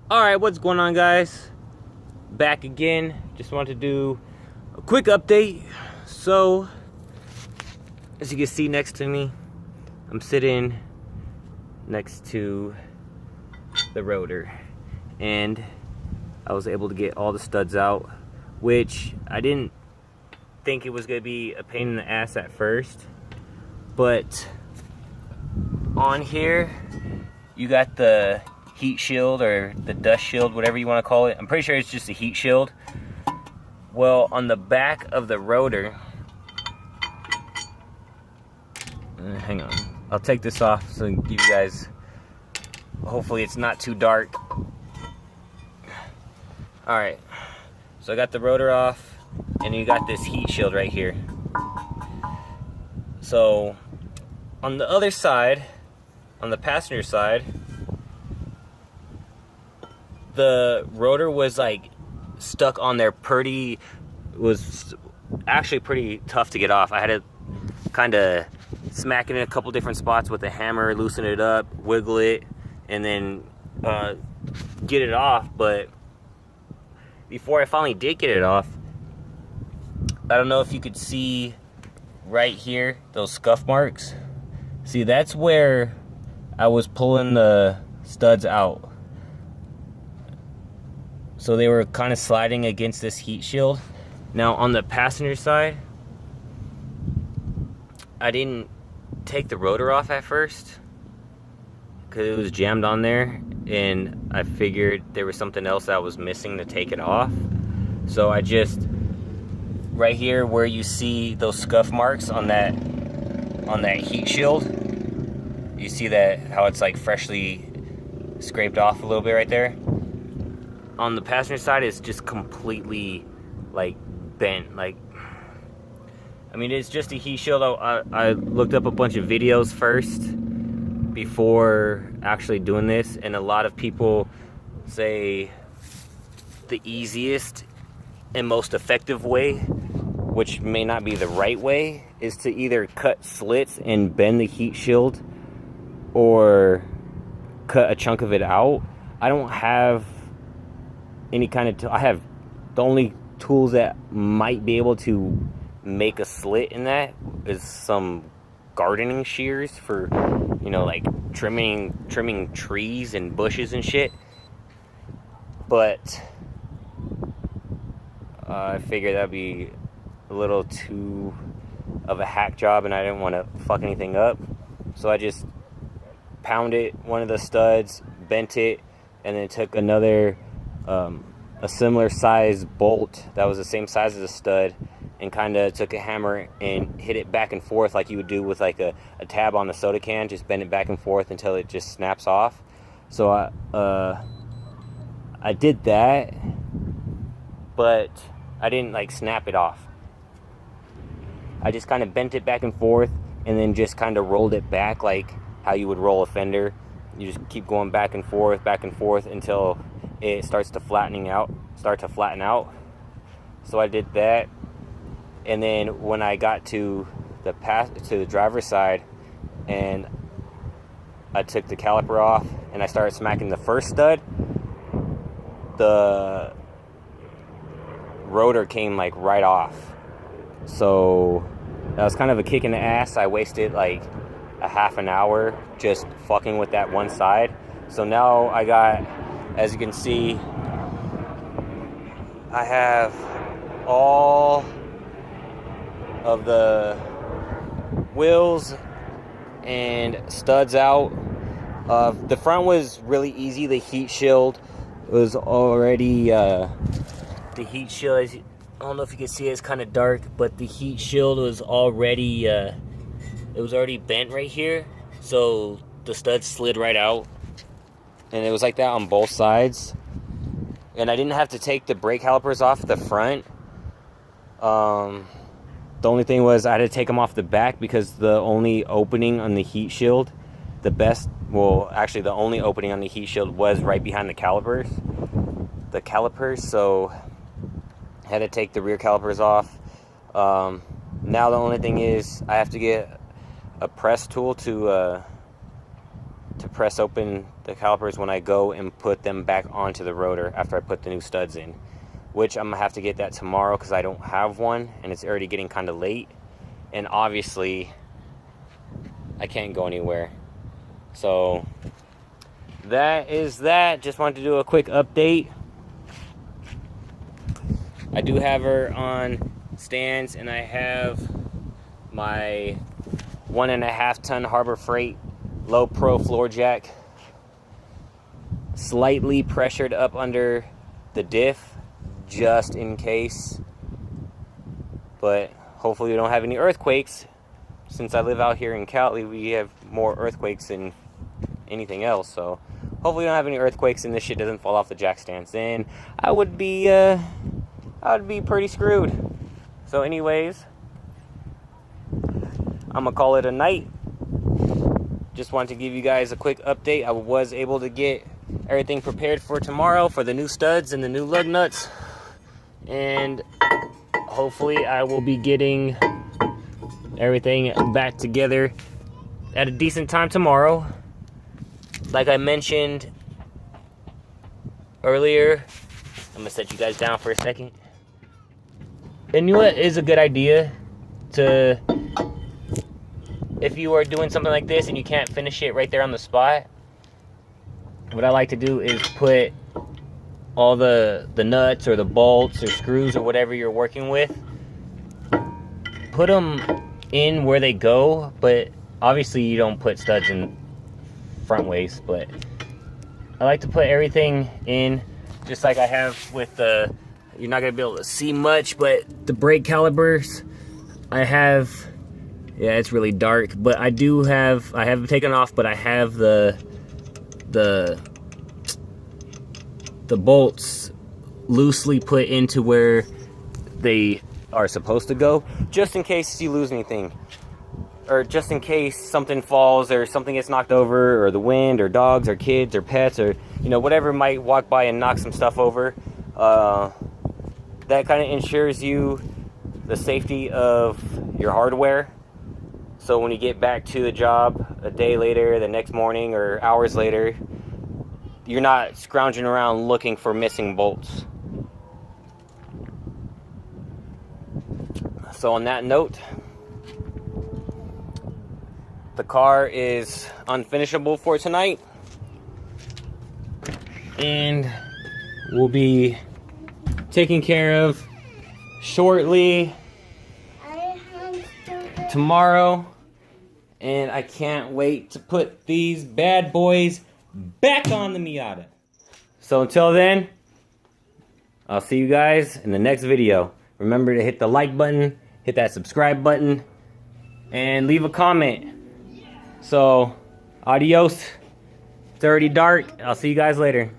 Alright, what's going on, guys? Back again. Just wanted to do a quick update. So, as you can see next to me, I'm sitting next to the rotor. And I was able to get all the studs out, which I didn't think it was going to be a pain in the ass at first. But on here, you got the heat shield or the dust shield, whatever you want to call it. I'm pretty sure it's just a heat shield. Well, on the back of the rotor, hang on, I'll take this off so I can give you guys, hopefully it's not too dark. Alright, so I got the rotor off, and you got this heat shield right here. So on the other side, on the passenger side, the rotor was like stuck on there was actually pretty tough to get off. I had to kind of smack it in a couple different spots with a hammer, loosen it up, wiggle it, and then get it off. But before I finally did get it off, I don't know if you could see right here, those scuff marks. See, that's where I was pulling the studs out. So they were kind of sliding against this heat shield. Now on the passenger side, I didn't take the rotor off at first because it was jammed on there, and I figured there was something else that was missing to take it off. So I just, right here where you see those scuff marks on that heat shield, you see that how it's like freshly scraped off a little bit right there. On the passenger side, it's just completely like bent. Like, I mean, it's just a heat shield. I looked up a bunch of videos first before actually doing this, and a lot of people say the easiest and most effective way, which may not be the right way, is to either cut slits and bend the heat shield or cut a chunk of it out. I don't have any kind of I have the only tools that might be able to make a slit in that is some gardening shears for, you know, like trimming trees and bushes and shit. But I figured that'd be a little too of a hack job, and I didn't want to fuck anything up. So I just pounded one of the studs, bent it, and then took another a similar size bolt that was the same size as the stud, and kind of took a hammer and hit it back and forth like you would do with like a tab on the soda can. Just bend it back and forth until it just snaps off. So I did that, but I didn't like snap it off. I just kind of bent it back and forth, and then just kind of rolled it back like how you would roll a fender. You just keep going back and forth until it starts to flatten out. So I did that, and then when I got to the driver's side, and I took the caliper off and I started smacking the first stud, the rotor came like right off. So that was kind of a kick in the ass. I wasted like a half an hour just fucking with that one side. So now I got, as you can see, I have all of the wheels and studs out. The front was really easy. The heat shield was already I don't know if you can see it, it's kind of dark, but the heat shield was already it was already bent right here, so the studs slid right out, and it was like that on both sides. And I didn't have to take the brake calipers off the front. The only thing was I had to take them off the back, because the only opening on the heat shield, the only opening on the heat shield was right behind the calipers. So I had to take the rear calipers off. Now the only thing is I have to get a press tool to press open the calipers when I go and put them back onto the rotor after I put the new studs in, which I'm gonna have to get that tomorrow because I don't have one and it's already getting kind of late, and obviously I can't go anywhere. So that is that. Just wanted to do a quick update. I do have her on stands, and I have my 1.5 ton Harbor Freight low pro floor jack slightly pressured up under the diff just in case, but hopefully we don't have any earthquakes. Since I live out here in Cali, we have more earthquakes than anything else, so hopefully we don't have any earthquakes and this shit doesn't fall off the jack stands. Then I would be pretty screwed. So anyways, I'm gonna call it a night. Just wanted to give you guys a quick update. I was able to get everything prepared for tomorrow for the new studs and the new lug nuts, and hopefully I will be getting everything back together at a decent time tomorrow. Like I mentioned earlier, I'm gonna set you guys down for a second. And you know what is a good idea to, if you are doing something like this and you can't finish it right there on the spot, what I like to do is put all the nuts or the bolts or screws or whatever you're working with, put them in where they go, but obviously you don't put studs in front ways, but I like to put everything in just like I have with the, you're not gonna be able to see much, but the brake calipers I have, yeah, it's really dark, but I haven't taken off, but I have the bolts loosely put into where they are supposed to go, just in case you lose anything, or just in case something falls or something gets knocked over, or the wind, or dogs, or kids, or pets, or you know, whatever might walk by and knock some stuff over. That kind of ensures you the safety of your hardware. So when you get back to the job a day later, the next morning, or hours later, you're not scrounging around looking for missing bolts. So on that note, the car is unfinishable for tonight, and will be taken care of shortly tomorrow. And I can't wait to put these bad boys back on the Miata. So until then, I'll see you guys in the next video. Remember to hit the like button, hit that subscribe button, and leave a comment. So, adios. It's already dark. I'll see you guys later.